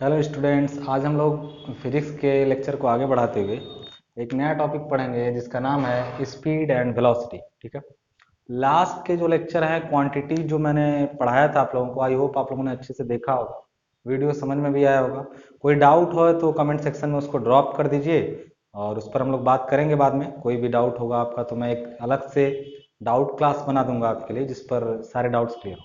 Hello students, आज हम लोग फिजिक्स के लेक्चर को आगे बढ़ाते हुए एक नया टॉपिक पढ़ेंगे जिसका नाम है स्पीड एंड वेलोसिटी। ठीक है। लास्ट के जो लेक्चर है क्वांटिटी जो मैंने पढ़ाया था आप लोगों को, आई होप आप लोगों ने अच्छे से देखा होगा, वीडियो समझ में भी आया होगा। कोई डाउट हो तो कमेंट सेक्शन में उसको ड्रॉप कर दीजिए और उस पर हम लोग बात करेंगे बाद में। कोई भी डाउट होगा आपका तो मैं एक अलग से डाउट क्लास बना दूंगा आपके लिए, जिस पर सारे डाउट्स क्लियर हो।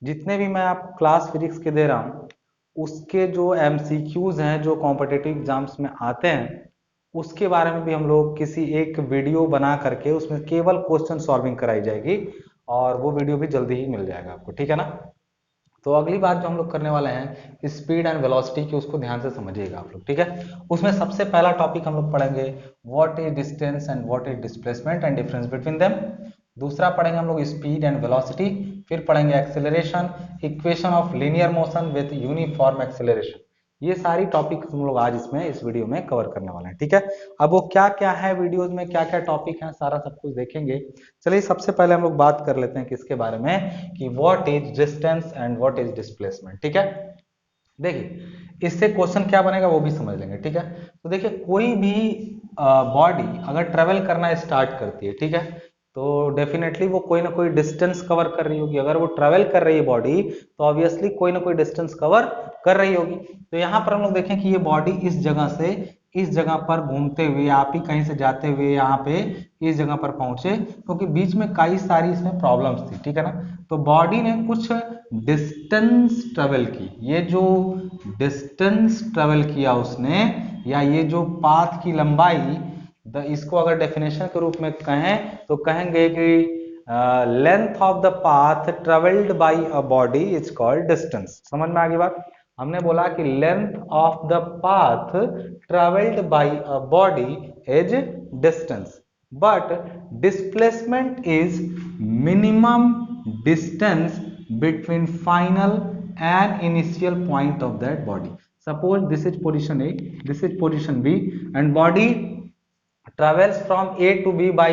जितने भी मैं आपको क्लास फिजिक्स के दे रहा हूँ उसके जो एमसीक्यूज हैं जो कॉम्पिटिटिव एग्जाम्स में आते हैं उसके बारे में भी हम लोग किसी एक वीडियो बना करके उसमें केवल क्वेश्चन सॉल्विंग कराई जाएगी और वो वीडियो भी जल्दी ही मिल जाएगा आपको। ठीक है ना। तो अगली बात जो हम लोग करने वाले हैं स्पीड एंड वेलोसिटी की, उसको ध्यान से समझिएगा आप लोग। ठीक है। उसमें सबसे पहला टॉपिक हम लोग पढ़ेंगे what is distance and what is displacement and difference between them. दूसरा पढ़ेंगे हम लोग स्पीड एंड वेलोसिटी। फिर पढ़ेंगे acceleration, equation of linear motion with uniform acceleration. ये सारी टॉपिक हम लोग आज इसमें इस वीडियो में कवर करने वाले हैं। ठीक है। अब वो क्या क्या है, वीडियोज में क्या क्या टॉपिक है, सारा सब कुछ देखेंगे। चलिए सबसे पहले हम लोग बात कर लेते हैं किसके बारे में, कि what is distance and what is displacement. ठीक है। देखिए इससे क्वेश्चन क्या बनेगा वो भी समझ लेंगे। ठीक है। तो देखिए कोई भी बॉडी अगर ट्रेवल करना स्टार्ट करती है, ठीक है, तो डेफिनेटली वो कोई ना कोई डिस्टेंस कवर कर रही होगी। अगर वो ट्रेवल कर रही है बॉडी तो ऑब्वियसली कोई ना कोई डिस्टेंस कवर कर रही होगी। तो यहाँ पर हम लोग देखें कि ये बॉडी इस जगह से इस जगह पर घूमते हुए, आप ही कहीं से जाते हुए यहाँ पे इस जगह पर पहुंचे, क्योंकि बीच में कई सारी इसमें प्रॉब्लम्स थी। ठीक है ना। तो बॉडी ने कुछ डिस्टेंस ट्रेवल की, ये जो डिस्टेंस ट्रेवल किया उसने, या ये जो पाथ की लंबाई, इसको अगर डेफिनेशन के रूप में कहें तो कहेंगे कि length of the path travelled by a body is called distance. समझ में आ गई बात। हमने बोला कि length of the path travelled by a body is distance, but displacement is minimum distance between final and initial point of that body. Suppose this is position A, this is position B, and body travels from A to B by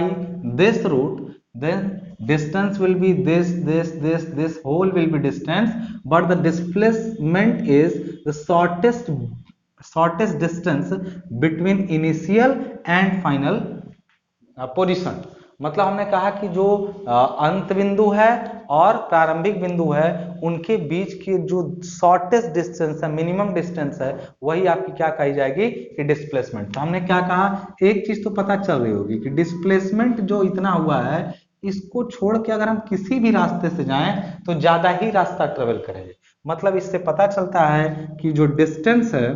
this route, then distance will be this whole will be distance, but the displacement is the shortest distance between initial and final position. मतलब हमने कहा कि जो अंत बिंदु है और प्रारंभिक बिंदु है उनके बीच की जो शॉर्टेस्ट डिस्टेंस है, मिनिमम डिस्टेंस है, वही आपकी क्या कही जाएगी कि डिस्प्लेसमेंट। तो हमने क्या कहा, एक चीज तो पता चल रही होगी कि डिस्प्लेसमेंट जो इतना हुआ है इसको छोड़ के अगर हम किसी भी रास्ते से जाएं तो ज्यादा ही रास्ता ट्रेवल करेंगे। मतलब इससे पता चलता है कि जो डिस्टेंस है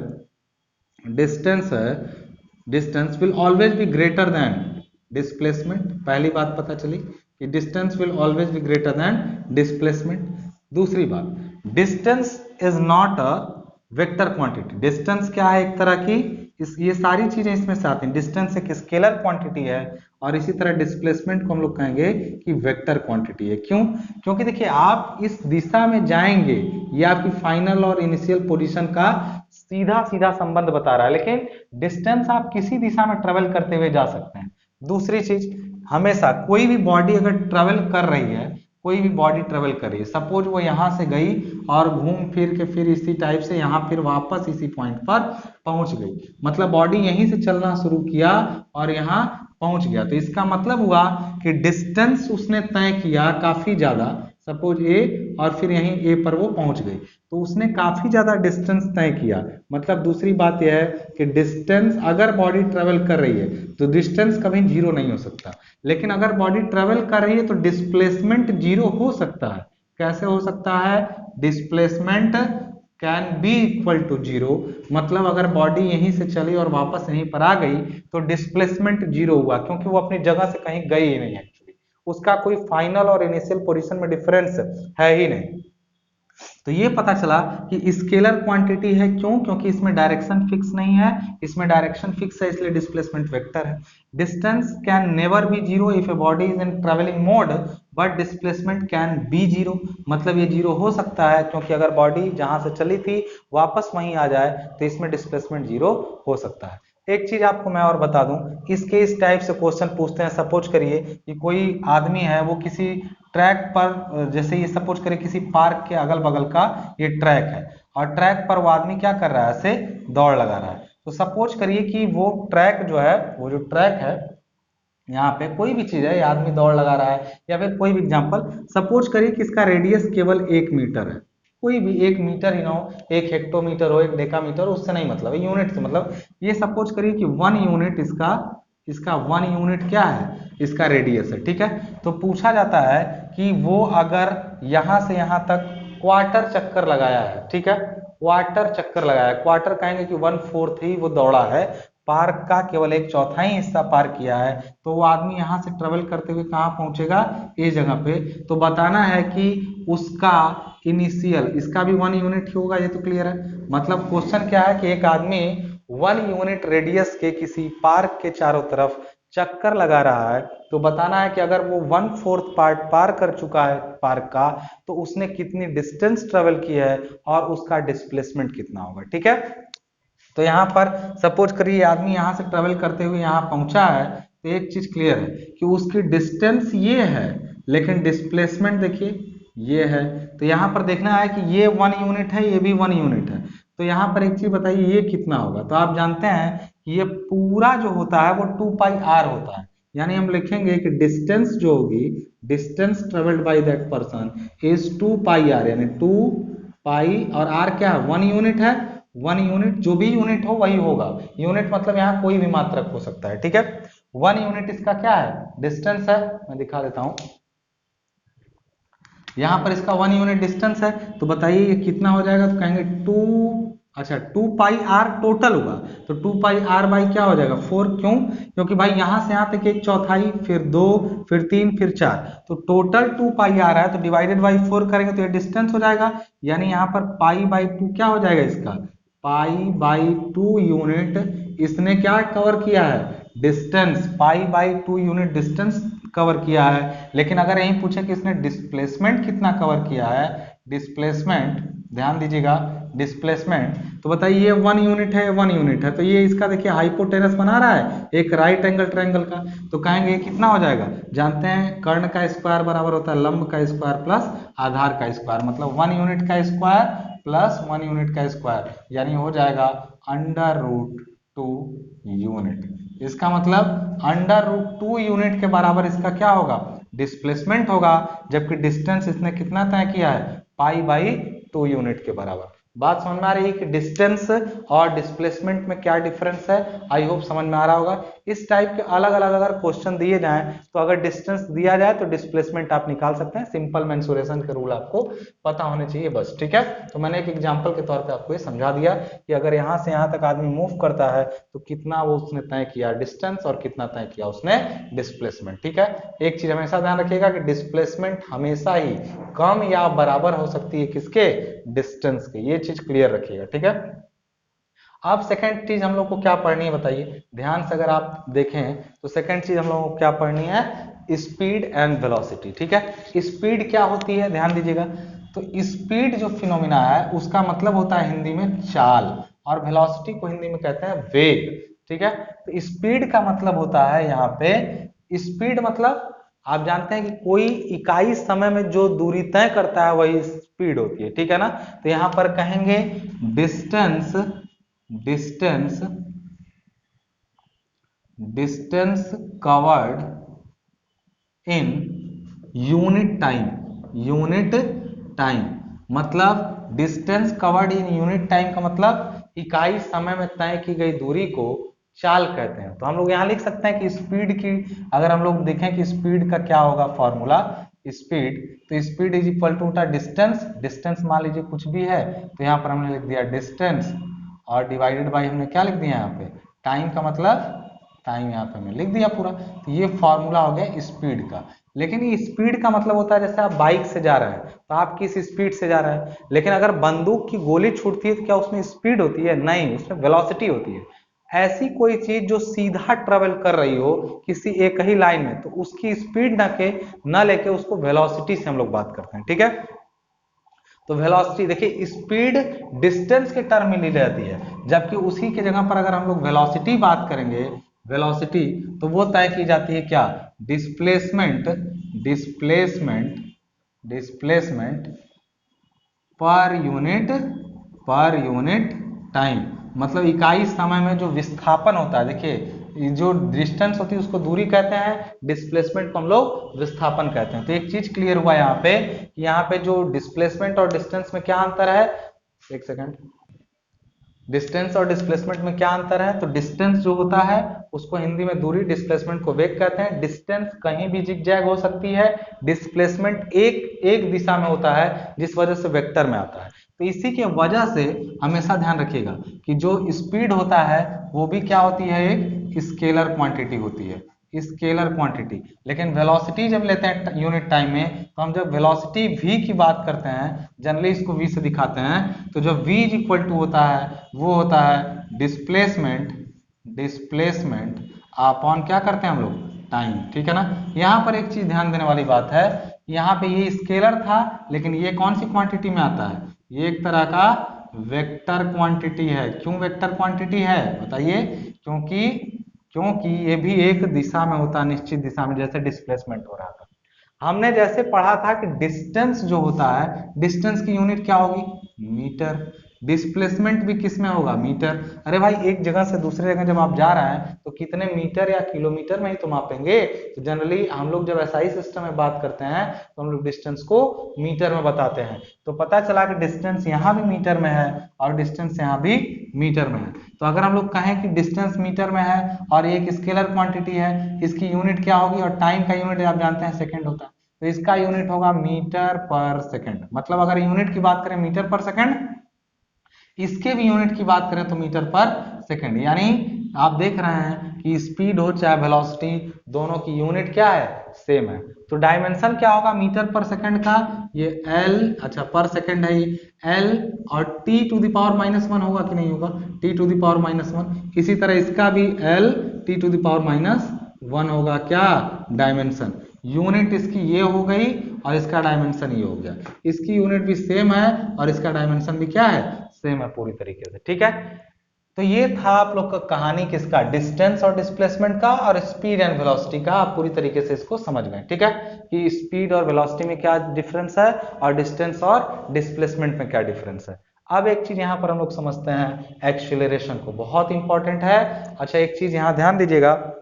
distance will always be greater than displacement. पहली बात पता चली कि distance will always be greater than displacement. दूसरी बात, distance is not a vector quantity. Distance क्या है, एक तरह की ये सारी चीजें इसमें से आती हैं। डिस्टेंस एक स्केलर क्वांटिटी है और इसी तरह डिस्प्लेसमेंट को हम लोग कहेंगे कि वेक्टर क्वांटिटी है। क्यों? क्योंकि देखिए आप इस दिशा में जाएंगे, ये आपकी फाइनल और इनिशियल पोजीशन का सीधा सीधा संबंध बता रहा है, लेकिन डिस्टेंस आप किसी दिशा में ट्रेवल करते हुए जा सकते हैं। दूसरी चीज, हमेशा कोई भी बॉडी अगर ट्रेवल कर रही है, कोई भी बॉडी ट्रेवल कर रही है, सपोज वो यहां से गई और घूम फिर के फिर इसी टाइप से यहां फिर वापस इसी पॉइंट पर पहुंच गई, मतलब बॉडी यहीं से चलना शुरू किया और यहां पहुंच गया, तो इसका मतलब हुआ कि डिस्टेंस उसने तय किया काफी ज्यादा। सपोज ए और फिर यहीं ए पर वो पहुंच गई, तो उसने काफी ज्यादा डिस्टेंस तय किया। मतलब दूसरी बात यह है कि डिस्टेंस अगर बॉडी ट्रेवल कर रही है तो डिस्टेंस कभी जीरो नहीं हो सकता, लेकिन अगर बॉडी ट्रेवल कर रही है तो डिस्प्लेसमेंट जीरो हो सकता है। कैसे हो सकता है? Displacement can be equal to zero. मतलब अगर बॉडी यहीं से चली और वापस यहीं पर आ गई तो डिस्प्लेसमेंट जीरो हुआ, क्योंकि वो अपनी जगह से कहीं गई ही नहीं है। एक्चुअली उसका कोई फाइनल और इनिशियल पोजीशन में डिफरेंस है ही नहीं। तो ये पता चला कि स्केलर क्वांटिटी है। क्यों? क्योंकि इसमें डायरेक्शन फिक्स नहीं है, इसमें डायरेक्शन फिक्स है, इसलिए डिस्प्लेसमेंट वेक्टर है। Distance can never be zero if a body is in travelling mode, but displacement can B zero. मतलब ये जीरो हो सकता है क्योंकि अगर बॉडी जहां से चली थी वापस वहीं आ जाए तो इसमें डिस्प्लेसमेंट जीरो हो सकता है। एक चीज आपको मैं और बता दूं, इसके इस टाइप से क्वेश्चन पूछते हैं। सपोज करिए कि कोई आदमी है, वो किसी ट्रैक पर, जैसे ये सपोज करिए किसी पार्क के अगल बगल का ये ट्रैक है और ट्रैक पर वो आदमी क्या कर रहा है, ऐसे दौड़ लगा रहा है। तो सपोज करिए कि वो ट्रैक जो है, वो जो ट्रैक है यहाँ पे कोई भी चीज है, ये आदमी दौड़ लगा रहा है या फिर कोई भी एग्जांपल, सपोज करिए कि इसका रेडियस केवल 1 मीटर है, कोई भी 1 मीटर ही ना हो, 1 हेक्टोमीटर हो, 1 डेकामीटर हो, उससे नहीं मतलब है, यूनिट से मतलब ये सपोज करिए कि 1 यूनिट इसका इसका 1 यूनिट क्या है, इसका रेडियस है, ठीक है। तो पूछा जाता है कि वो अगर यहाँ से यहाँ तक क्वार्टर चक्कर लगाया है, ठीक है, क्वार्टर चक्कर लगाया है, क्वार्टर कहेंगे कि 1/4 ही वो दौड़ा है, पार्क का केवल 1/4 हिस्सा पार किया है, तो वो आदमी यहाँ से ट्रेवल करते हुए कहाँ पहुंचेगा, ए जगह पे। तो बताना है कि उसका इनिशियल, इसका भी 1 यूनिट ही होगा, ये तो क्लियर है। मतलब क्वेश्चन क्या है कि एक आदमी 1 यूनिट रेडियस के किसी पार्क के चारों तरफ चक्कर लगा रहा है, तो बताना है कि अगर वो 1/4 पार्ट पार कर चुका है पार्क का, तो उसने कितनी डिस्टेंस ट्रेवल की है और उसका डिस्प्लेसमेंट कितना होगा, ठीक है। तो यहाँ पर सपोज करिए आदमी यहाँ से ट्रेवल करते हुए यहाँ पहुंचा है, तो एक चीज क्लियर है कि उसकी डिस्टेंस ये है, लेकिन डिस्प्लेसमेंट देखिए ये है। तो यहाँ पर देखना है कि ये 1 यूनिट है, ये भी 1 यूनिट है, तो यहाँ पर एक चीज बताइए ये कितना होगा। तो आप जानते हैं कि ये पूरा जो होता है वो 2πr होता है, यानी हम लिखेंगे कि डिस्टेंस जो होगी, distance travelled by that person is 2πr, यानी 2π और r क्या है, 1 यूनिट है, 1 यूनिट जो भी यूनिट हो वही होगा, यूनिट मतलब यहाँ कोई भी मात्रक हो सकता है, ठीक है। 1 यूनिट इसका क्या है, डिस्टेंस है, मैं दिखा देता हूं, यहाँ पर इसका 1 यूनिट डिस्टेंस है। तो बताइए ये कितना हो जाएगा, तो कहेंगे 2πr टोटल होगा, तो 2πr बाई क्या हो जाएगा 4, क्यों, क्योंकि भाई यहाँ से यहाँ तक 1/4, फिर 2, फिर 3, फिर 4, तो टोटल 2πr है, तो डिवाइडेड बाई 4 करेंगे तो ये डिस्टेंस हो जाएगा, यानी यहाँ पर π/2 क्या हो जाएगा इसका, π/2 यूनिट इसने क्या कवर किया है, डिस्टेंस, π/2 यूनिट डिस्टेंस कवर किया है। लेकिन अगर यही पूछे कि इसने डिस्प्लेसमेंट कितना कवर किया है, डिस्प्लेसमेंट ध्यान दीजिएगा, डिस्प्लेसमेंट, तो बताइए ये 1 यूनिट है, 1 यूनिट है, तो ये इसका देखिए हाइपोटेनस बना रहा है एक राइट एंगल ट्रायंगल का, तो कहेंगे ये कितना हो जाएगा, जानते हैं कर्ण का स्क्वायर बराबर होता है लंब का स्क्वायर प्लस आधार का स्क्वायर, मतलब 1 यूनिट का स्क्वायर प्लस 1 यूनिट का स्क्वायर, यानी हो जाएगा √2 यूनिट। इसका मतलब √2 यूनिट के बराबर इसका क्या होगा, डिस्प्लेसमेंट होगा, जबकि डिस्टेंस इसने कितना तय किया है, π/2 यूनिट के बराबर। बात समझ में आ रही है कि डिस्टेंस और डिस्प्लेसमेंट में क्या डिफरेंस है, आई होप समझ में आ रहा होगा। इस टाइप के अलग अलग अगर क्वेश्चन दिए जाएं, तो अगर डिस्टेंस दिया जाए तो डिस्प्लेसमेंट आप निकाल सकते हैं, सिंपल मेंसुरेशन के रूल आपको पता होने चाहिए बस, ठीक है। तो मैंने एक एग्जांपल के तौर पे आपको ये समझा दिया कि अगर यहाँ से यहाँ तक आदमी मूव करता है तो कितना वो उसने तय किया डिस्टेंस और कितना तय किया उसने डिस्प्लेसमेंट, ठीक है। एक चीज हमेशा ध्यान रखिएगा कि डिस्प्लेसमेंट हमेशा ही कम या बराबर हो सकती है किसके, डिस्टेंस के, ये चीज क्लियर रखिएगा, ठीक है। अब सेकंड चीज हम लोग को क्या पढ़नी है बताइए, ध्यान से अगर आप देखें तो सेकंड चीज हम लोग को क्या पढ़नी है, स्पीड एंड वेलोसिटी, ठीक है। स्पीड क्या होती है ध्यान दीजिएगा, तो स्पीड जो फिनोमिना है उसका मतलब होता है हिंदी में चाल, और वेलोसिटी को हिंदी में कहते हैं वेग, ठीक है। तो स्पीड का मतलब होता है यहाँ पे, स्पीड मतलब आप जानते हैं कि कोई इकाई समय में जो दूरी तय करता है वही स्पीड होती है, ठीक है ना। तो यहाँ पर कहेंगे distance, distance, distance covered in unit time, unit time, मतलब distance covered in unit time का मतलब इकाई समय में तय की गई दूरी को चाल कहते हैं। तो हम लोग यहाँ लिख सकते हैं कि स्पीड की, अगर हम लोग देखें कि स्पीड का क्या होगा फॉर्मूला, स्पीड, तो स्पीड इज इक्वल टू होता है डिस्टेंस, डिस्टेंस मान लीजिए कुछ भी है, तो यहाँ पर हमने लिख दिया डिस्टेंस और डिवाइडेड बाई हमने क्या लिख दिया यहाँ पे, टाइम का मतलब टाइम यहाँ पे हमने लिख दिया पूरा। तो ये फॉर्मूला हो गया स्पीड का। लेकिन ये स्पीड का मतलब होता है जैसे आप बाइक से जा रहे हैं तो आप किस स्पीड से जा रहे हैं, लेकिन अगर बंदूक की गोली छूटती है तो क्या उसमें स्पीड होती है, नहीं, उसमें वेलोसिटी होती है। ऐसी कोई चीज जो सीधा ट्रेवल कर रही हो किसी एक ही लाइन में, तो उसकी स्पीड न लेके उसको वेलोसिटी से हम लोग बात करते हैं, ठीक है। तो वेलोसिटी देखिए, स्पीड डिस्टेंस के टर्म में ली जाती है, जबकि उसी के जगह पर अगर हम लोग वेलोसिटी बात करेंगे, वेलोसिटी, तो वो तय की जाती है क्या, displacement, displacement, displacement per unit per unit time, मतलब इकाई समय में जो विस्थापन होता है। देखिए जो डिस्टेंस होती है उसको दूरी कहते हैं, डिस्प्लेसमेंट को हम लोग विस्थापन कहते हैं। तो एक चीज क्लियर हुआ यहाँ पे, यहाँ पे जो डिस्प्लेसमेंट और डिस्टेंस में क्या अंतर है, एक सेकंड, डिस्टेंस और डिस्प्लेसमेंट में क्या अंतर है। तो डिस्टेंस जो होता है उसको हिंदी में दूरी, डिस्प्लेसमेंट को वेग कहते हैं। डिस्टेंस कहीं भी जिगजैग हो सकती है, डिस्प्लेसमेंट एक दिशा में होता है जिस वजह से वेक्टर में आता है। तो इसी की वजह से हमेशा ध्यान रखिएगा कि जो स्पीड होता है वो भी क्या होती है, एक स्केलर क्वांटिटी होती है, स्केलर क्वांटिटी। लेकिन वेलोसिटी जब लेते हैं यूनिट टाइम में, तो हम जब वेलोसिटी v की बात करते हैं, जनरली इसको v से दिखाते हैं, तो जब v इज इक्वल टू होता है वो होता है डिस्प्लेसमेंट अपॉन क्या करते हैं हम लोग, टाइम। ठीक है ना। यहाँ पर एक चीज ध्यान देने वाली बात है, यहाँ पे ये स्केलर था लेकिन ये कौन सी क्वांटिटी में आता है, ये एक तरह का वेक्टर क्वांटिटी है। क्यों वेक्टर क्वांटिटी है बताइए, क्योंकि ये भी एक दिशा में होता है, निश्चित दिशा में, जैसे डिस्प्लेसमेंट हो रहा था। हमने जैसे पढ़ा था कि डिस्टेंस जो होता है, डिस्टेंस की यूनिट क्या होगी, मीटर। डिस्प्लेसमेंट भी किस में होगा, मीटर। अरे भाई एक जगह से दूसरे जगह जब आप जा रहे हैं तो कितने मीटर या किलोमीटर में ही तो मापेंगे। तो जनरली हम लोग जब एसआई सिस्टम में बात करते हैं तो हम लोग डिस्टेंस को मीटर में बताते हैं। तो पता चला कि डिस्टेंस यहाँ भी मीटर में है और डिस्टेंस यहाँ भी मीटर में है। तो अगर हम लोग कहें कि डिस्टेंस मीटर में है और एक स्केलर क्वांटिटी है, इसकी यूनिट क्या होगी, और टाइम का यूनिट आप जानते हैं सेकंड होता है, तो इसका यूनिट होगा मीटर पर सेकंड। मतलब अगर यूनिट की बात करें मीटर पर सेकंड, इसके भी यूनिट की बात करें तो मीटर पर सेकंड। यानी आप देख रहे हैं कि स्पीड हो चाहे वेलोसिटी, दोनों की यूनिट क्या है, सेम है। तो डायमेंशन क्या होगा मीटर पर सेकंड का, ये एल, अच्छा पर सेकंड है ये एल, और टी टू द पावर -1 होगा कि नहीं होगा, टी टू द पावर -1। इसी तरह इसका भी L T to the power -1 होगा क्या, डायमेंशन। यूनिट इसकी ये हो गई और इसका डायमेंशन ये हो गया। इसकी यूनिट भी सेम है और इसका डायमेंशन भी क्या है, सेम है पूरी तरीके से। ठीक है। तो ये था आप लोग का कहानी किसका, डिस्टेंस और डिस्प्लेसमेंट का, और स्पीड एंड वेलोसिटी का। आप पूरी तरीके से इसको समझ गए। ठीक है कि स्पीड और वेलोसिटी में क्या डिफरेंस है और डिस्टेंस और डिस्प्लेसमेंट में क्या डिफरेंस है। अब एक चीज यहां पर हम लोग समझते हैं एक्सीलरेशन को, बहुत इंपॉर्टेंट है। अच्छा एक चीज यहां ध्यान दीजिएगा,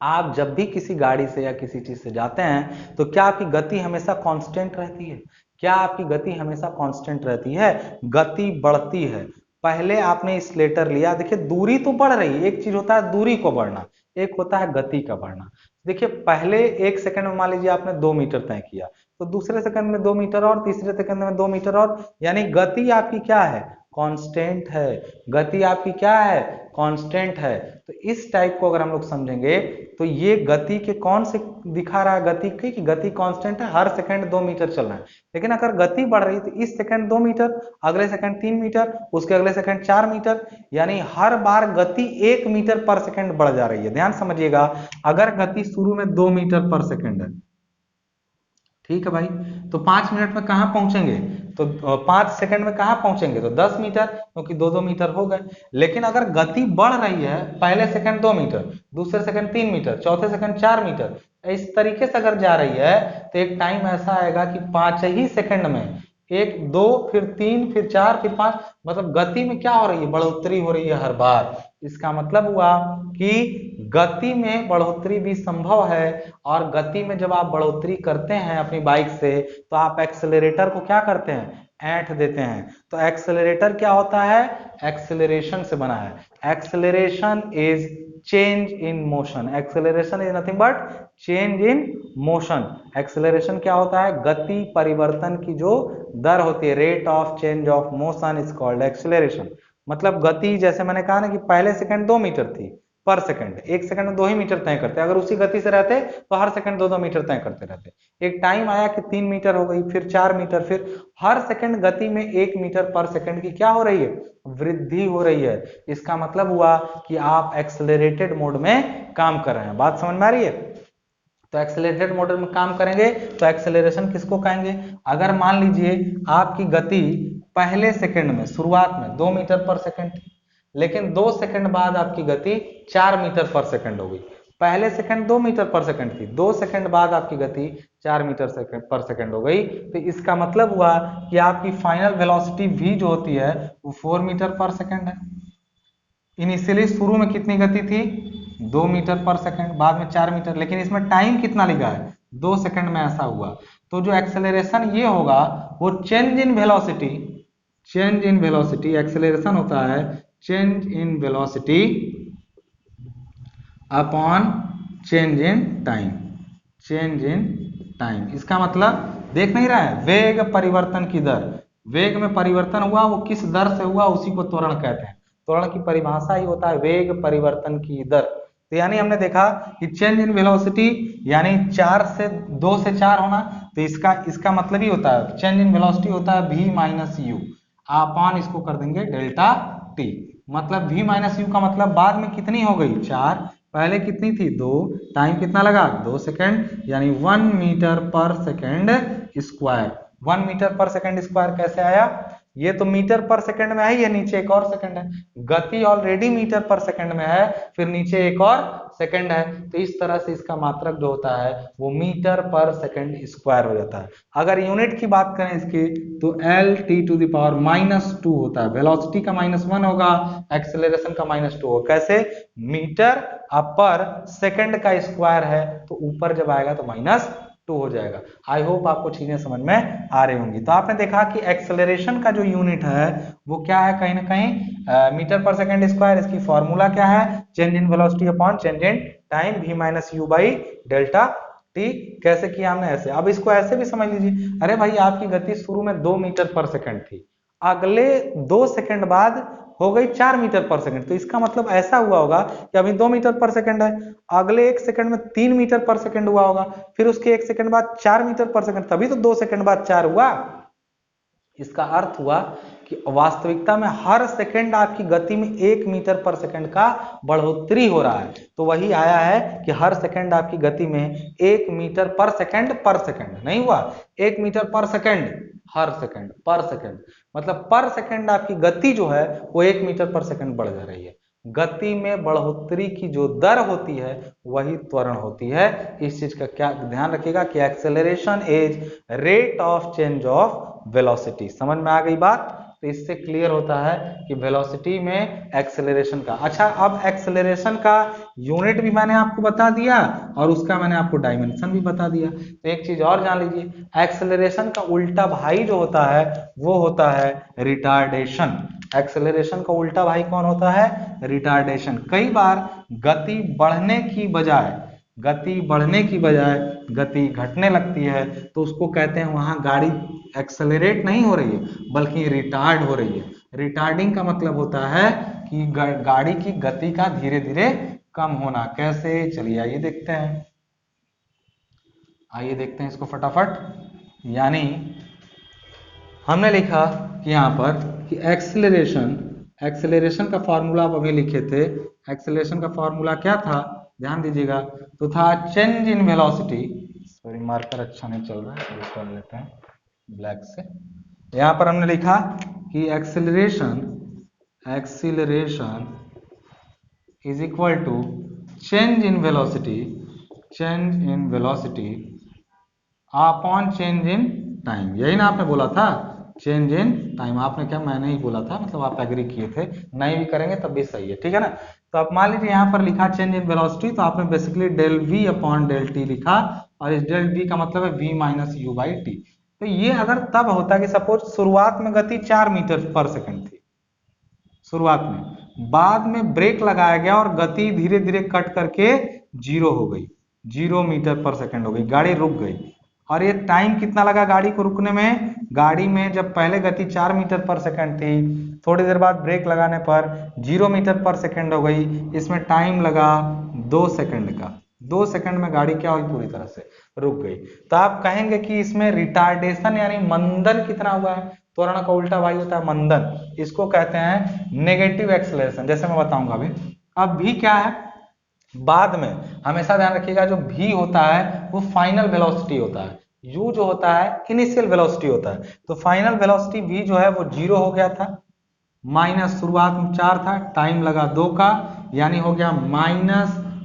आप जब भी किसी गाड़ी से या किसी चीज से जाते हैं तो क्या आपकी गति हमेशा कांस्टेंट रहती है, क्या आपकी गति हमेशा कांस्टेंट रहती है, गति बढ़ती है। पहले आपने स्लेटर लिया, देखिए दूरी तो बढ़ रही है, एक चीज होता है दूरी को बढ़ना, एक होता है गति का बढ़ना। देखिए पहले एक सेकंड में मान लीजिए आपने 2 मीटर तय किया, तो दूसरे सेकंड में 2 मीटर और, तीसरे सेकंड में 2 मीटर और, यानी गति आपकी क्या है, कांस्टेंट है। गति आपकी क्या है, कांस्टेंट है। तो इस टाइप को अगर हम लोग समझेंगे तो ये गति के कौन से दिखा रहा है, गति की कि गति कांस्टेंट है, हर सेकंड 2 मीटर चल रहा है। लेकिन अगर गति बढ़ रही है तो इस सेकंड 2 मीटर, अगले सेकंड 3 मीटर, उसके अगले सेकंड 4 मीटर, यानी हर बार गति 1 मीटर पर सेकंड बढ़ जा रही है। ध्यान समझिएगा, अगर गति शुरू में 2 मीटर पर सेकंड है, ठीक है भाई, तो 5 मिनट में कहां पहुंचेंगे, तो 5 सेकंड में कहां पहुंचेंगे, तो 10 मीटर, क्योंकि 2-2 मीटर हो गए। लेकिन अगर गति बढ़ रही है, पहले सेकंड 2 मीटर, दूसरे सेकंड 3 मीटर, चौथे सेकंड 4 मीटर, इस तरीके से अगर जा रही है तो एक टाइम ऐसा आएगा कि 5 ही सेकंड में 1 2 फिर 3 फिर 4 फिर 5, मतलब गति में क्या हो रही है, बढ़ोतरी हो रही है हर बार। इसका मतलब हुआ कि गति में बढ़ोतरी भी संभव है, और गति में जब आप बढ़ोतरी करते हैं अपनी बाइक से तो आप एक्सेलरेटर को क्या करते हैं, ऐंठ देते हैं। तो एक्सेलरेटर क्या होता है, एक्सेलरेशन से बना है। Acceleration is change in motion, acceleration is nothing but change in motion. Acceleration क्या होता है, गति परिवर्तन की जो दर होती है, rate of change of motion is called acceleration. मतलब गति, जैसे मैंने कहा ना कि पहले सेकंड 2 मीटर थी पर सेकंड, एक सेकंड में 2 ही मीटर तय करते, अगर उसी गति से रहते तो हर सेकंड 2-2 मीटर तय करते रहते। एक टाइम आया कि 3 मीटर हो गई, फिर 4 मीटर, फिर हर सेकंड गति में 1 मीटर पर सेकंड की क्या हो रही है, वृद्धि हो रही है। इसका मतलब हुआ कि आप एक्सेलरेटेड मोड में काम कर रहे हैं। बात समझ में आ रही है। तो एक्सेलरेटेड मोड में काम करेंगे तो एक्सेलरेशन किसको कहेंगे, अगर मान लीजिए आपकी गति पहले सेकंड में शुरुआत में 2 मीटर पर सेकंड थी, लेकिन 2 सेकंड बाद आपकी गति 4 मीटर पर सेकंड हो गई। पहले सेकंड 2 मीटर पर सेकंड थी, 2 सेकंड बाद आपकी गति 4 मीटर पर सेकंड हो गई। तो इसका मतलब हुआ कि आपकी फाइनल वेलोसिटी v जो होती है वो 4 मीटर पर सेकंड है। इनिशियली शुरू में कितनी गति थी 2 मीटर पर सेकंड, बाद में 4 मीटर, लेकिन इसमें टाइम कितना लिखा है 2 सेकंड में ऐसा हुआ। तो जो एक्सेलरेशन ये होगा वो change in velocity, change in velocity, acceleration होता है change in velocity upon change in time, change in time. इसका मतलब देख नहीं रहा है, वेग परिवर्तन की दर, वेग में परिवर्तन हुआ वो किस दर से हुआ उसी को त्वरण कहते हैं। त्वरण की परिभाषा ही होता है वेग परिवर्तन की दर। तो यानी हमने देखा कि चेंज इन वेलोसिटी यानी 4 से 2 से 4 होना, तो इसका मतलब ही होता है चेंज इन वेलोसिटी होता है v माइनस यू अपॉन इसको कर देंगे डेल्टा टी। मतलब v माइनस यू का मतलब बाद में कितनी हो गई 4, पहले कितनी थी 2, टाइम कितना लगा 2 सेकंड, यानी 1 मीटर पर सेकंड स्क्वायर। 1 मीटर पर सेकंड स्क्वायर कैसे आया, ये तो मीटर पर सेकंड में है, ये नीचे एक और सेकंड है, गति ऑलरेडी मीटर पर सेकंड में है, फिर नीचे एक और सेकंड है, तो इस तरह से इसका मात्रक जो होता है वो मीटर पर सेकंड स्क्वायर हो जाता है। अगर यूनिट की बात करें इसकी तो L T to the power -2 होता है। वेलोसिटी का -1 होगा, एक्सेलरेशन का -2 होगा। कैसे, मीटर पर सेकंड का स्क्वायर है तो ऊपर जब आएगा तो -2 हो जाएगा। आई होप आपको चीजें समझ में आ रही होंगी। तो आपने देखा कि एक्सेलरेशन का जो यूनिट है वो क्या है, कहीं ना कहीं मीटर पर सेकंड स्क्वायर। इसकी फॉर्मूला क्या है, change in velocity upon change in time v minus u by delta T. कैसे किया हमने, ऐसे। अब इसको ऐसे भी समझ लीजिए, अरे भाई आपकी गति शुरू में 2 मीटर पर सेकंड थी, अगले 2 सेकंड बाद हो गई 4 मीटर पर सेकंड, तो इसका मतलब ऐसा हुआ होगा कि अभी 2 मीटर पर सेकंड है, अगले 1 सेकंड में 3 मीटर पर सेकंड हुआ होगा, फिर उसके 1 सेकंड बाद 4 मीटर पर सेकंड, तभी तो 2 सेकंड बाद 4 हुआ। इसका अर्थ हुआ कि वास्तविकता में हर सेकंड आपकी गति में 1 मीटर पर सेकंड का बढ़ोतरी हो रहा है। तो वही आया है कि हर सेकंड आपकी गति में 1 मीटर पर सेकंड नहीं हुआ, 1 मीटर पर सेकंड, हर सेकंड पर सेकंड, मतलब पर सेकंड आपकी गति जो है वो 1 मीटर पर सेकंड बढ़ जा रही है। गति में बढ़ोतरी की जो दर होती है वही त्वरण होती है। इस चीज का क्या ध्यान रखिएगा कि acceleration is rate of change of velocity. समझ में आ गई बात। तो इससे क्लियर होता है कि वेलोसिटी में एक्सेलरेशन का। अच्छा, अब एक्सेलरेशन का यूनिट भी मैंने आपको बता दिया और उसका मैंने आपको डायमेंशन भी बता दिया। तो एक चीज और जान लीजिए, एक्सेलरेशन का उल्टा भाई जो होता है वो होता है रिटार्डेशन। एक्सेलरेशन का उल्टा भाई कौन होता है, रिटार्डेशन। कई बार गति बढ़ने की बजाय गति घटने लगती है तो उसको कहते हैं वहां गाड़ी एक्सेलरेट नहीं हो रही है बल्कि रिटार्ड हो रही है। रिटार्डिंग का मतलब होता है कि गाड़ी की गति का धीरे धीरे कम होना। कैसे, चलिए आइए देखते हैं इसको फटाफट। यानी हमने लिखा कि यहाँ पर कि एक्सेलरेशन का फॉर्मूला आप अभी लिखे थे। एक्सेलरेशन का फॉर्मूला क्या था, ध्यान दीजिएगा, तो था change in velocity. Sorry, marker अच्छा नहीं चल रहा है, कर लेते हैं ब्लैक से। यहाँ पर हमने लिखा कि acceleration is equal to change in velocity upon change in time. यही ना आपने बोला था, चेंज इन टाइम। आपने क्या, मैंने ही बोला था, मतलब आप एग्री किए थे। नहीं भी करेंगे तब भी सही है, ठीक है ना। तो आप मान लीजिए यहाँ पर लिखा चेंज इन वेलोसिटी, तो आपने basically del v upon del t लिखा, और इस डेल v का मतलब है v minus u by t. तो ये अगर तब होता कि सपोज शुरुआत में गति 4 मीटर पर सेकंड थी शुरुआत में, बाद में ब्रेक लगाया गया और गति धीरे धीरे कट करके 0 हो गई, 0 मीटर पर सेकंड हो गई, गाड़ी रुक गई। और ये टाइम कितना लगा गाड़ी को रुकने में, गाड़ी में जब पहले गति 4 मीटर पर सेकंड थी, थोड़ी देर बाद ब्रेक लगाने पर 0 मीटर पर सेकंड हो गई, इसमें टाइम लगा 2 सेकंड का। 2 सेकंड में गाड़ी क्या हुई, पूरी तरह से रुक गई। तो आप कहेंगे कि इसमें रिटार्डेशन यानी मंदन कितना हुआ है। त्वरण का उल्टा भाई होता है मंदन, इसको कहते हैं नेगेटिव एक्सेलरेशन, जैसे मैं बताऊंगा अभी। अब भी क्या है, बाद में हमेशा ध्यान रखिएगा जो v होता है वो फाइनल वेलोसिटी होता है, u जो होता है इनिशियल वेलोसिटी होता है। तो फाइनल वेलोसिटी v जो है वो 0 हो गया था, माइनस शुरुआत में 4 था, टाइम लगा 2 का, यानी हो गया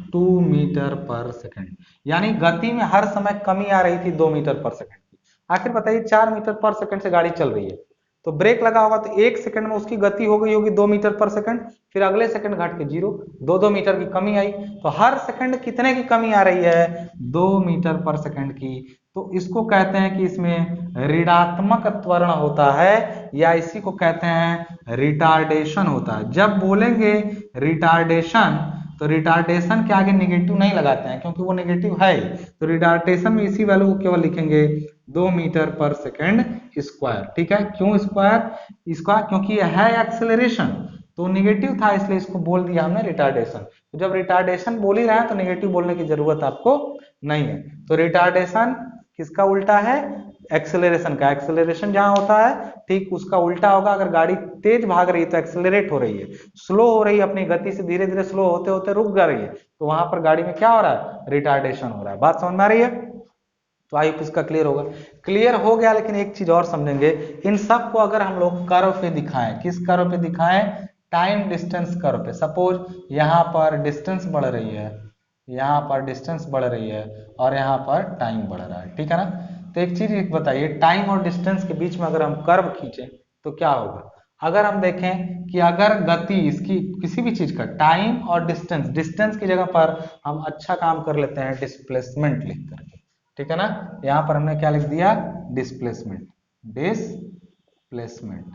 2 मीटर पर सेकंड, यानी गति में हर समय कमी आ रही थी 2 मीटर पर सेकंड की। आखिर बताइए 4 मीटर पर सेकंड से गाड़ी चल रही है, तो ब्रेक लगा होगा तो 1 सेकंड में उसकी गति हो गई होगी 2 मीटर पर सेकंड, फिर अगले सेकंड घट के 0, 2 मीटर की कमी आई। तो हर सेकंड कितने की कमी आ रही है? 2 मीटर पर सेकंड की। तो इसको कहते हैं कि इसमें ऋणात्मक त्वरण होता है, या इसी को कहते हैं रिटार्डेशन होता है। जब बोलेंगे रिटार्डेशन, तो रिटार्डेशन के आगे नेगेटिव नहीं लगाते हैं क्योंकि वो नेगेटिव है। तो रिटार्डेशन में इसी वैल्यू को केवल लिखेंगे 2 मीटर पर सेकंड स्क्वायर। ठीक है, क्यों स्क्वायर? इसका क्योंकि यह है एक्सेलरेशन, तो नेगेटिव था इसलिए इसको बोल दिया हमने रिटार्डेशन। तो जब रिटार्डेशन बोल ही रहा है तो नेगेटिव बोलने की जरूरत आपको नहीं है। तो रिटार्डेशन किसका उल्टा है? एक्सेलरेशन का। एक्सेलरेशन जहां होता है ठीक उसका उल्टा होगा। अगर गाड़ी तेज भाग रही है तो एक्सेलरेट हो रही है, स्लो हो रही है अपनी गति से धीरे धीरे स्लो होते होते रुक जा रही है, तो वहां पर गाड़ी में क्या हो रहा है? रिटार्डेशन हो रहा है। बात समझ में आ रही है? तो आई होप इसका क्लियर होगा। क्लियर हो गया, लेकिन एक चीज और समझेंगे, इन सब को अगर हम लोग कर्व पे दिखाएं, किस कर्व पे दिखाएं? टाइम डिस्टेंस कर्व पे। सपोज यहाँ पर डिस्टेंस बढ़ रही है, यहाँ पर डिस्टेंस बढ़ रही है और यहाँ पर टाइम बढ़ रहा है, ठीक है ना? तो एक चीज बताइए, टाइम और डिस्टेंस के बीच में अगर हम कर्व खींचे तो क्या होगा? अगर हम देखें कि अगर गति इसकी किसी भी चीज का टाइम और डिस्टेंस, डिस्टेंस की जगह पर हम अच्छा काम कर लेते हैं डिस्प्लेसमेंट लिख करके, ठीक है ना? यहां पर हमने क्या लिख दिया? Displacement, displacement.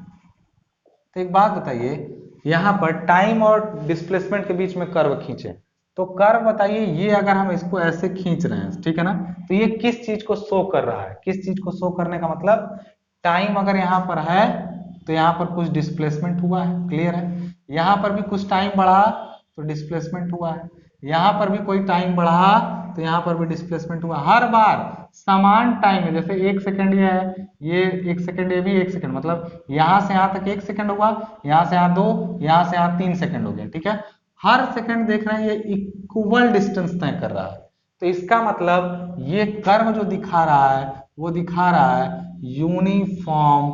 तो एक बात बताइए, यहां पर टाइम और डिस्प्लेसमेंट के बीच में कर्व खींचे, तो कर्व बताइए ये अगर हम इसको ऐसे खींच रहे हैं, ठीक है ना, तो ये किस चीज को शो कर रहा है? किस चीज को शो करने का मतलब, टाइम अगर यहां पर है तो यहां पर कुछ डिस्प्लेसमेंट हुआ है, क्लियर है? यहां पर भी कुछ टाइम बढ़ा तो डिस्प्लेसमेंट हुआ है, यहां पर भी कोई टाइम बढ़ा तो यहां पर भी डिस्प्लेसमेंट हुआ। हर बार समान टाइम है, जैसे 1 सेकंड ये है, ये 1 सेकंड, ये भी 1 सेकंड, मतलब यहां से यहां तक 1 सेकंड हुआ, यहां से यहां 2, यहां से यहां 3 सेकंड हो गया, ठीक है? हर सेकंड देख रहे हैं ये इक्वल डिस्टेंस तय कर रहा है। तो इसका मतलब ये कर्व जो दिखा रहा है वो दिखा रहा है यूनिफॉर्म,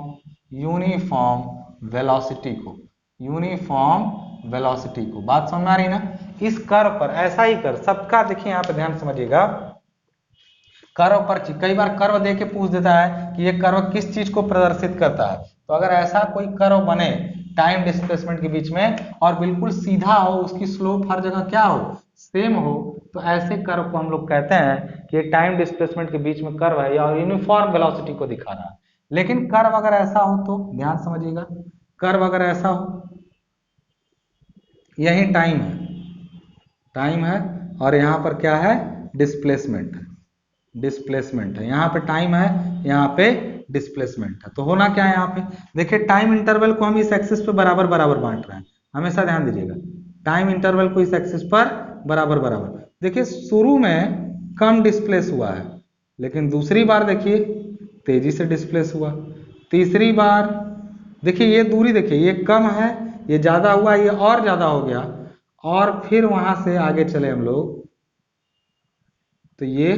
यूनिफॉर्म वेलोसिटी को, यूनिफॉर्म वेलोसिटी को। बात समझ में आ रही ना? इस कर्व पर ऐसा ही कर सबका, देखिए यहाँ पे ध्यान समझिएगा, कर्व पर कई बार कर्व दे के पूछ देता है कि ये कर्व किस चीज को प्रदर्शित करता है। तो अगर ऐसा कोई कर्व बने टाइम डिस्प्लेसमेंट के बीच में और बिल्कुल सीधा हो, उसकी स्लोप हर जगह क्या हो? सेम हो, तो ऐसे कर्व को हम लोग कहते हैं कि टाइम डिस्प्लेसमेंट के बीच में कर्व है और यूनिफॉर्म वेलोसिटी को दिखा रहा है। लेकिन कर्व अगर ऐसा हो तो ध्यान समझिएगा, कर्व अगर ऐसा हो, यही टाइम है, टाइम है और यहाँ पर क्या है? डिस्प्लेसमेंट है, डिस्प्लेसमेंट है। यहाँ पे टाइम है, यहाँ पे डिस्प्लेसमेंट है। तो होना क्या है यहाँ पे? देखिए टाइम इंटरवल को हम इस एक्सिस पे बराबर बराबर बांट रहे हैं, हमेशा ध्यान दीजिएगा, टाइम इंटरवल को इस एक्सिस पर बराबर बराबर। देखिए शुरू में कम डिस्प्लेस हुआ है, लेकिन दूसरी बार देखिए तेजी से डिस्प्लेस हुआ, तीसरी बार देखिए ये दूरी, देखिए ये कम है, ये ज्यादा हुआ, ये और ज्यादा हो गया, और फिर वहां से आगे चले हम लोग तो ये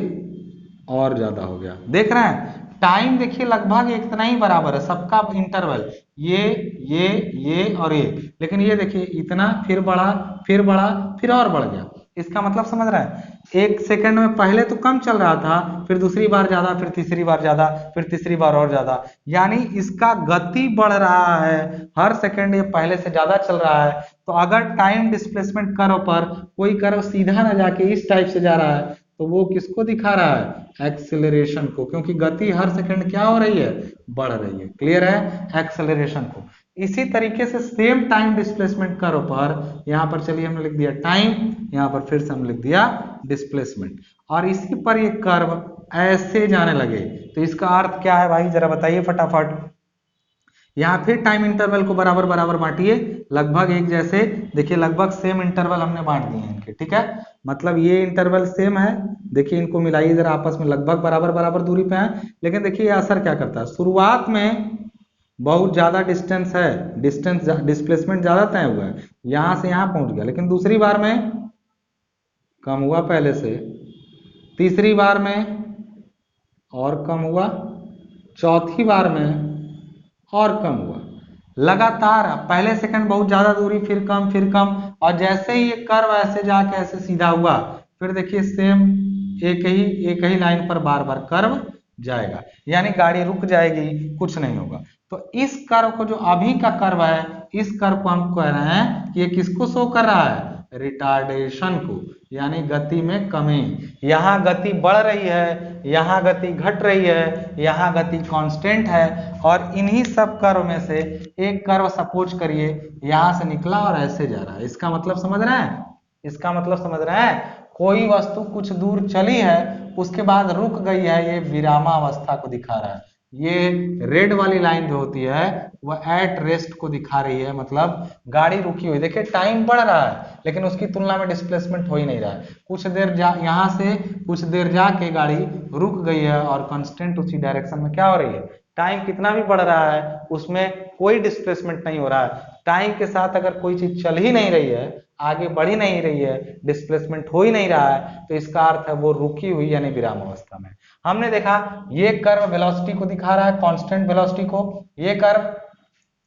और ज्यादा हो गया। देख रहे हैं टाइम, देखिए लगभग इतना ही बराबर है सबका इंटरवल, ये और ये, लेकिन ये देखिए इतना, फिर बढ़ा, फिर बढ़ा, फिर और बढ़ गया। इसका मतलब समझ रहे हैं? 1 सेकंड में पहले तो कम चल रहा था, फिर दूसरी बार ज्यादा, फिर तीसरी बार ज्यादा, फिर तीसरी बार और ज्यादा, यानी इसका गति बढ़ रहा है, हर सेकंड ये पहले से ज्यादा चल रहा है। तो अगर टाइम डिस्प्लेसमेंट कर्व पर कोई कर्व सीधा ना जाके इस टाइप से जा रहा है तो वो किसको दिखा रहा है? एक्सेलरेशन को, क्योंकि गति हर सेकंड क्या हो रही है? बढ़ रही है, क्लियर है? एक्सेलरेशन को। इसी तरीके से सेम टाइम डिस्प्लेसमेंट कर्व पर यहाँ पर चलिए हमने लिख दिया टाइम, यहाँ पर फिर से हम लिख दिया डिस्प्लेसमेंट, और इसी पर ये कर्व ऐसे जाने लगे, तो इसका अर्थ क्या है भाई जरा बताइए फटाफट। यहाँ फिर टाइम इंटरवल को बराबर बराबर बांटिए, लगभग एक जैसे, देखिए लगभग सेम इंटरवल हमने बांट दिए हैं इनके, ठीक है? मतलब ये इंटरवल सेम है, देखिए इनको मिलाइए जरा आपस में, लगभग बराबर बराबर दूरी पे है। लेकिन देखिए ये असर क्या करता है, शुरुआत में बहुत ज्यादा डिस्टेंस है, डिस्टेंस डिस्प्लेसमेंट ज्यादा तय हुआ है, यहां से यहां पहुंच गया, लेकिन दूसरी बार में कम हुआ पहले से, तीसरी बार में और कम हुआ, चौथी बार में और कम हुआ, लगातार पहले सेकंड बहुत ज्यादा दूरी, फिर कम, और जैसे ही ये कर्व ऐसे जाके ऐसे सीधा हुआ, फिर देखिए सेम एक ही लाइन पर बार बार कर्व जाएगा, यानी गाड़ी रुक जाएगी, कुछ नहीं होगा। तो इस कर्व को, जो अभी का कर्व है, इस कर्व को हम कह रहे हैं कि ये किसको शो कर रहा है, रिटार्डेशन को, यानी गति में कमी। यहाँ गति बढ़ रही है, यहाँ गति घट रही है, यहाँ गति कांस्टेंट है, और इन्हीं सब कर्व में से एक कर्व सपोज करिए यहाँ से निकला और ऐसे जा रहा है। इसका मतलब समझ रहे हैं, इसका मतलब समझ रहे हैं, कोई वस्तु कुछ दूर चली है, उसके बाद रुक गई है, ये विरामावस्था को दिखा रहा है। ये रेड वाली लाइन जो होती है वह एट रेस्ट को दिखा रही है, मतलब गाड़ी रुकी हुई। देखिए टाइम बढ़ रहा है, लेकिन उसकी तुलना में डिस्प्लेसमेंट हो ही नहीं रहा है। कुछ देर यहाँ से कुछ देर जाके गाड़ी रुक गई है, और कांस्टेंट उसी डायरेक्शन में क्या हो रही है, टाइम कितना भी बढ़ रहा है उसमें कोई डिस्प्लेसमेंट नहीं हो रहा है। टाइम के साथ अगर कोई चीज चल ही नहीं रही है, आगे बढ़ ही नहीं रही है, डिस्प्लेसमेंट हो ही नहीं रहा है, तो इसका अर्थ है वो रुकी हुई यानी विराम अवस्था में। हमने देखा ये कर्व वेलोसिटी को दिखा रहा है, कांस्टेंट वेलोसिटी को, ये कर्व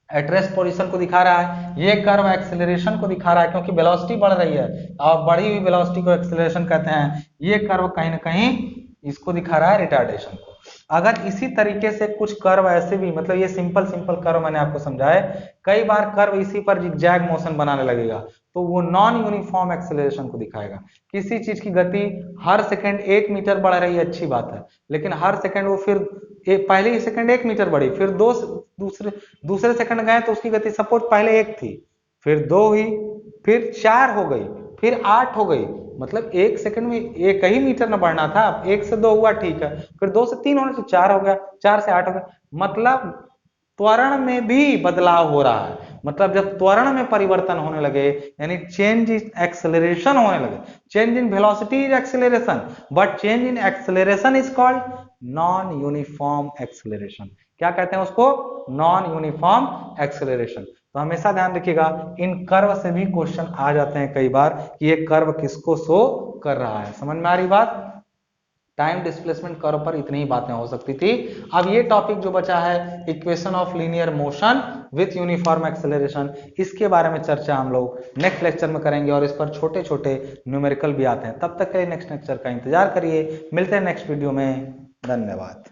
एट रेस्ट पोजीशन को दिखा रहा है, ये कर्व एक्सेलरेशन को दिखा रहा है, क्योंकि वेलोसिटी बढ़ रही है और बढ़ी हुई वेलोसिटी को एक्सेलरेशन कहते हैं। ये कर्व कहीं ना कहीं इसको दिखा रहा है, रिटार्डेशन को। अगर इसी तरीके से कुछ कर्व ऐसे भी, मतलब ये सिंपल कर्व मैंने आपको समझाया, कई बार कर्व इसी पर जिगजैग मोशन बनाने लगेगा, तो वो नॉन यूनिफॉर्म एक्सेलरेशन को दिखाएगा। किसी चीज की गति हर सेकंड 1 मीटर बढ़ रही है, अच्छी बात है, लेकिन हर सेकंड वो फिर पहले ही सेकंड 1 मीटर बढ़ी, फिर दूसरे सेकंड गए तो उसकी गति सपोज पहले 1 थी, फिर 2 हुई, फिर 4 हो गई, फिर 8 हो गई, मतलब 1 सेकंड में 1 ही मीटर न बढ़ना था। 1 से 2 हुआ, ठीक है, फिर 2 से 3 होने से 4 हो गया, 4 से 8 हो गया, मतलब त्वरण में भी बदलाव हो रहा है। मतलब जब त्वरण में परिवर्तन होने लगे, यानी चेंज इन एक्सेलरेशन होने लगे, change in velocity is acceleration, but change in acceleration is called non uniform acceleration. क्या कहते हैं उसको, नॉन यूनिफॉर्म एक्सेलरेशन। तो हमेशा ध्यान रखिएगा, इन कर्व से भी क्वेश्चन आ जाते हैं कई बार कि ये कर्व किसको शो कर रहा है। समझ में आ रही बात। टाइम डिस्प्लेसमेंट कर्व पर इतनी ही बातें हो सकती थी। अब ये टॉपिक जो बचा है, equation of linear motion with uniform acceleration, इसके बारे में चर्चा हम लोग नेक्स्ट लेक्चर में करेंगे, और इस पर छोटे छोटे न्यूमेरिकल भी आते हैं। तब तक के लिए नेक्स्ट लेक्चर का इंतजार करिए। मिलते हैं नेक्स्ट वीडियो में। धन्यवाद।